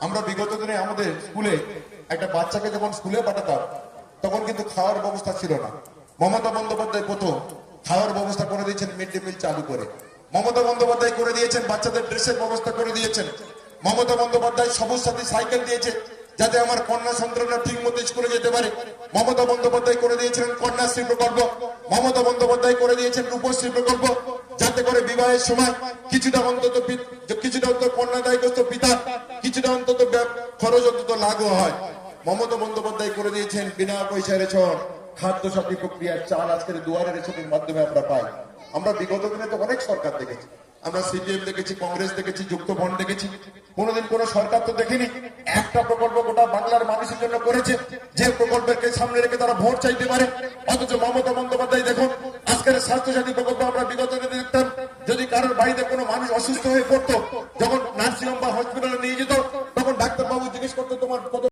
আমরা বিগত দিনে আমাদের স্কুলে একটা বাচ্চাকে যখন স্কুলে পাঠাতাম তখন কিন্তু খাওয়ার ব্যবস্থা ছিল না। মমতা বন্দ্যোপাধ্যায় প্রথম খাওয়ার ব্যবস্থা করে দিয়েছেন, মিড ডে মিল চালু করে। মমতা বন্দ্যোপাধ্যায় করে দিয়েছেন বাচ্চাদের ড্রেসের ব্যবস্থা করে দিয়েছেন। মমতা বন্দ্যোপাধ্যায় সবুজ সাথী সাইকেল দিয়েছে যাতে আমার কন্যা সন্তানরা ঠিক মতো স্কুলে যেতে পারে। মমতা বন্দ্যোপাধ্যায় করে দিয়েছিলেন কন্যাশ্রী প্রকল্প। মমতা বন্দ্যোপাধ্যায় করে দিয়েছেন রূপশ্রী প্রকল্প, যাতে করে বিবাহের সময় কিছুটা অন্তত কন্যাদায়গ্রস্ত পিতা কিছুটা অন্তত খরচ অন্তত লাঘু হয়। মমতা বন্দ্যোপাধ্যায় করে দিয়েছেন বিনা পয়সায় রেশন, খাদ্য সাথী প্রক্রিয়ার চাল আজকের দুয়ারে রেশনের মাধ্যমে আমরা পাই। আমরা বিগত দিনে তো অনেক সরকার দেখেছি, আমরা সিপিএম দেখেছি, কংগ্রেস দেখেছি, যুক্ত ফ্রন্ট দেখেছি। কোনোদিন কোন সরকার তো দেখিনি একটা প্রকল্প গোটা বাংলার মানুষের জন্য করেছে যে প্রকল্পকে সামনে রেখে তারা ভোট চাইতে পারে। অথচ মমতা বন্দ্যোপাধ্যায় দেখুন আজকের স্বাস্থ্যসাথী প্রকল্প আমরা বিগত দিনে দেখতাম যদি কারোর বাড়িতে কোনো মানুষ অসুস্থ হয়ে পড়তো, যখন নার্সিং হোম বা হসপিটালে নিয়ে যেত তখন ডাক্তারবাবু জিজ্ঞেস করতো তোমার কত